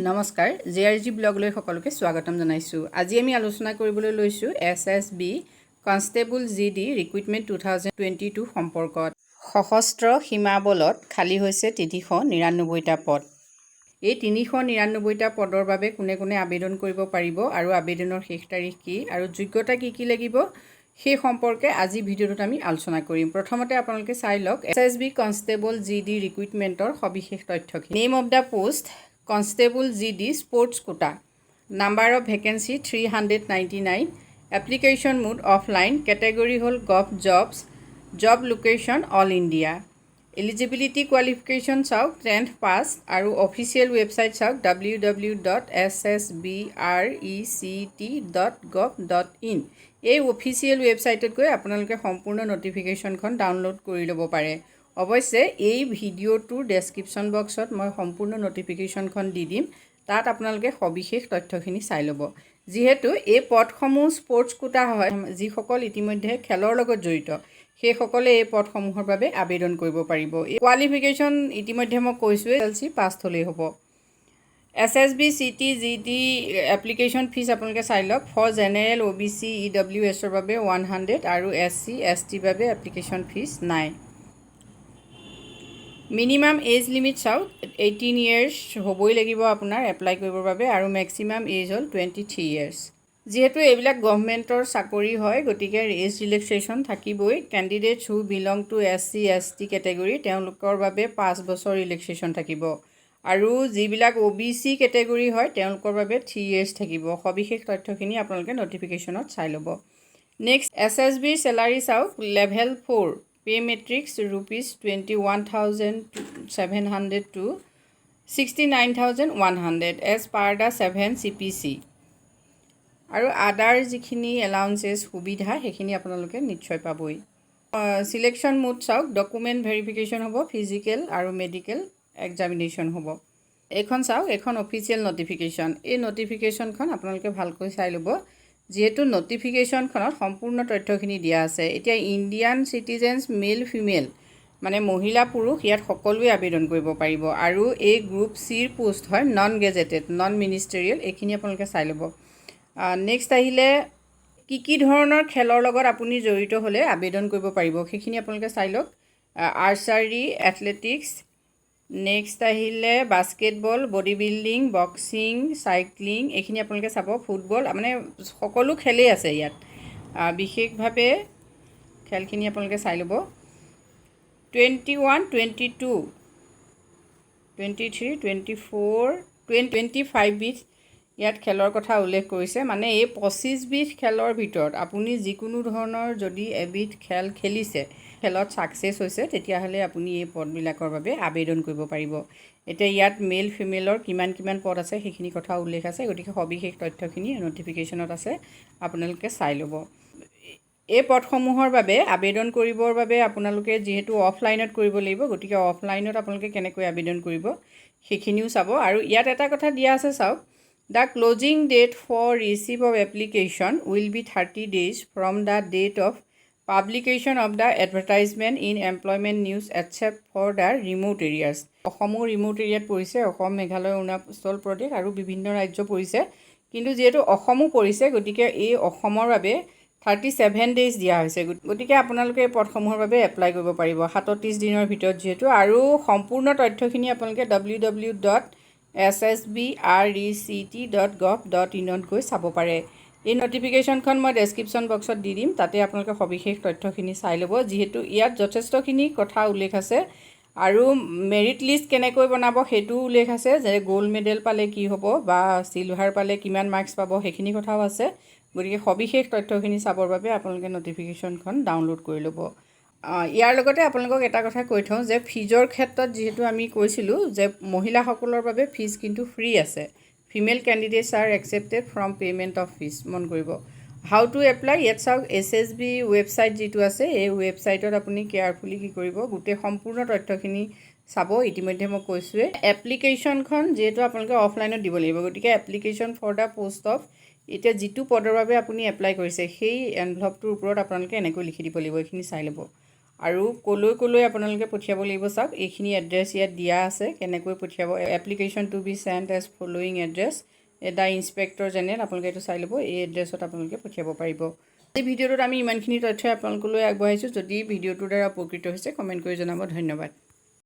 নমস্কাৰ জেআৰজি ব্লগলৈ সকলোকে স্বাগতম জনাইছো। আজি আমি আলোচনা কৰিবলৈ লৈছো SSB Constable GD Recruitment 2022 সম্পৰ্কত। সশস্ত্ৰ সীমা বলত খালী হৈছে 399টা পদ। এই 399টা পদৰ বাবে কোনে কোনে আবেদন কৰিব পাৰিব আৰু আবেদনৰ শেষ তাৰিখ কি আৰু যোগ্যতা কি লাগিব সেই সম্পৰ্কে আজি ভিডিঅ'টোত আমি আলোচনা কৰিম। প্ৰথমতে আপোনালোকে চাই লওক SSB Constable GD Recruitmentৰ সবিশেষ তথ্যখিনি। Name of the post Constable GD Sports Quota. Number of vacancy 399. Application mode offline. Category hol Gov Jobs. Job location all India. Eligibility qualification sauk 10th pass. Aru official website sauk www.ssbrect.gov.in. এই official ৱেবছাইটত গৈ আপোনালোকে সম্পূৰ্ণ নটিফিকেশ্যনখন download কৰি ল'ব পাৰে। অৱশ্যে এই ভিডিঅ'টোৰ ডেছক্ৰিপশ্যন বক্সত মই সম্পূৰ্ণ নটিফিকেশ্যনখন দি দিম, তাত আপোনালোকে সবিশেষ তথ্যখিনি চাই ল'ব। যিহেতু এই পদসমূহ স্পৰ্টছ কোটা হয়, যিসকল ইতিমধ্যে খেলৰ লগত জড়িত সেইসকলে এই পদসমূহৰ বাবে আবেদন কৰিব পাৰিব। এই কোৱালিফিকেশ্যন ইতিমধ্যে মই কৈছোঁৱেই, SLC পাছ হ'লেই হ'ব। SSB CT GD application fees আপোনালোকে চাই লওক। ফৰ জেনেৰেল OBC EWSৰ বাবে 100 আৰু SC ST বাবে এপ্লিকেশ্যন ফিজ নাই। মিনিমাম এজ লিমিট চাওক 18 ইয়াৰ্ছ হ'বই লাগিব আপোনাৰ এপ্লাই কৰিবৰ বাবে আৰু মেক্সিমাম এজ হ'ল 23 ইয়াৰ্ছ। যিহেতু এইবিলাক গভৰ্ণমেণ্টৰ চাকৰি হয় গতিকে এজ ৰিলেক্সেশ্যন থাকিবই। Candidates who belong to SC ST category তেওঁলোকৰ বাবে 5 বছৰ ৰিলেক্সেশ্যন থাকিব আৰু যিবিলাক OBC কেটেগৰী হয় তেওঁলোকৰ বাবে 3 ইয়াৰ্ছ থাকিব। সবিশেষ তথ্যখিনি আপোনালোকে নটিফিকেশ্যনত চাই ল'ব। নেক্সট SSB চেলাৰী চাওক। Level 4 pay matrix ₹21,700 to 69,100 as per the 7 CPC আৰু আদাৰ যিখিনি এলাউন্সেছ সুবিধা সেইখিনি আপোনালোকে নিশ্চয় পাবই। চিলেকশ্যন মোড চাওক। ডকুমেণ্ট ভেৰিফিকেশ্যন হ'ব, ফিজিকেল আৰু মেডিকেল এক্সামিনেশ্যন হ'ব। এইখন চাওক, এইখন অফিচিয়েল নটিফিকেশ্যন। এই নটিফিকেশ্যনখন আপোনালোকে ভালকৈ চাই ল'ব, যিহেতু নটিফিকেশ্যনখনত সম্পূৰ্ণ তথ্যখিনি দিয়া আছে। এতিয়া ইণ্ডিয়ান চিটিজেনছ মেল ফিমেল মানে মহিলা পুৰুষ ইয়াত সকলোৱে আবেদন কৰিব পাৰিব আৰু এই গ্ৰুপ চিৰ পোষ্ট হয় নন গেজেটেড নন মিনিষ্টেৰিয়েল। এইখিনি আপোনালোকে চাই ল'ব। নেক্সট আহিলে কি ধৰণৰ খেলৰ লগত আপুনি জড়িত হ'লে আবেদন কৰিব পাৰিব সেইখিনি আপোনালোকে চাই লওক। আৰ্চাৰী, এথলেটিক্স, নেক্সট আহিলে basketball, body building, boxing, cycling এইখিনি আপোনালোকে চাব। ফুটবল মানে সকলো খেলেই আছে ইয়াত। বিশেষভাৱে খেলখিনি আপোনালোকে চাই ল'ব। 21, 22, 23, 24, 25 বিধ ইয়াত খেলৰ কথা উল্লেখ কৰিছে। মানে এই 25 বিধ খেলৰ ভিতৰত আপুনি যিকোনো ধৰণৰ যদি এবিধ খেল খেলিছে, খেলত ছাকচেছ হৈছে, তেতিয়াহ'লে আপুনি এই পদবিলাকৰ বাবে আবেদন কৰিব পাৰিব। এতিয়া ইয়াত মেল ফিমেলৰ কিমান পদ আছে সেইখিনি কথা উল্লেখ আছে, গতিকে সবিশেষ তথ্যখিনি নটিফিকেশ্যনত আছে, আপোনালোকে চাই ল'ব। এই পদসমূহৰ বাবে আবেদন কৰিবৰ বাবে আপোনালোকে যিহেতু অফলাইনত কৰিব লাগিব, গতিকে অফলাইনত আপোনালোকে কেনেকৈ আবেদন কৰিব সেইখিনিও চাব। আৰু ইয়াত এটা কথা দিয়া আছে চাওক। The closing date for receive of application will be 30 days from the date of publication of the advertisement in employment news except for the remote areas. অসমো ৰিম'ট এৰিয়াত পৰিছে, অসম, মেঘালয়, অৰুণাচল প্ৰদেশ আৰু বিভিন্ন ৰাজ্য পৰিছে। কিন্তু যিহেতু অসমো পৰিছে গতিকে এই অসমৰ বাবে 37 days দিয়া হৈছে। গতিকে আপোনালোকে এই পদসমূহৰ বাবে এপ্লাই কৰিব পাৰিব 37 দিনৰ ভিতৰত যিহেতু। আৰু সম্পূৰ্ণ তথ্যখিনি আপোনালোকে www.ssbrect.gov.in গৈ চাব পাৰে। এই নটিফিকেশ্যনখন মই ডেছক্ৰিপশ্যন বক্সত দি দিম, তাতে আপোনালোকে সবিশেষ তথ্যখিনি চাই ল'ব। যিহেতু ইয়াত যথেষ্টখিনি কথা উল্লেখ আছে আৰু মেৰিট লিষ্ট কেনেকৈ বনাব সেইটোও উল্লেখ আছে, যে গ'ল্ড মেডেল পালে কি হ'ব বা চিলভাৰ পালে কিমান মাৰ্কছ পাব সেইখিনি কথাও আছে। গতিকে সবিশেষ তথ্যখিনি চাবৰ বাবে আপোনালোকে নটিফিকেশ্যনখন ডাউনলোড কৰি ল'ব। ইয়াৰ লগতে আপোনালোকক এটা কথা কৈ থওঁ যে ফিজৰ ক্ষেত্ৰত যিহেতু আমি কৈছিলোঁ যে মহিলাসকলৰ বাবে ফিজ কিন্তু ফ্ৰী আছে। Female candidates R accepted from payment of fees. মন কৰিব। হাউ টু এপ্লাই ইয়াত চাওক। SSB ৱেবছাইট যিটো আছে এই ৱেবছাইটত আপুনি কেয়াৰফুলি কি কৰিব, গোটেই সম্পূৰ্ণ তথ্যখিনি চাব। ইতিমধ্যে মই কৈছোঁৱেই এপ্লিকেশ্যনখন যিহেতু আপোনালোকে অফলাইনত দিব লাগিব, গতিকে application for the post of এতিয়া যিটো পদৰ বাবে আপুনি এপ্লাই কৰিছে সেই এনভলপটোৰ ওপৰত আপোনালোকে এনেকৈ লিখি দিব লাগিব, এইখিনি চাই ল'ব। আৰু কলৈ আপোনালোকে পঠিয়াব লাগিব চাওক, এইখিনি এড্ৰেছ ইয়াত দিয়া আছে কেনেকৈ পঠিয়াব। Application to be sent as following address, the Inspector General, আপোনালোকে এইটো চাই ল'ব। এই এড্ৰেছত আপোনালোকে পঠিয়াব পাৰিব। এই ভিডিঅ'টোত আমি ইমানখিনি তথ্য আপোনালোকলৈ আগবঢ়াইছোঁ। যদি ভিডিঅ'টোৰ দ্বাৰা উপকৃত হৈছে কমেণ্ট কৰি জনাব। ধন্যবাদ।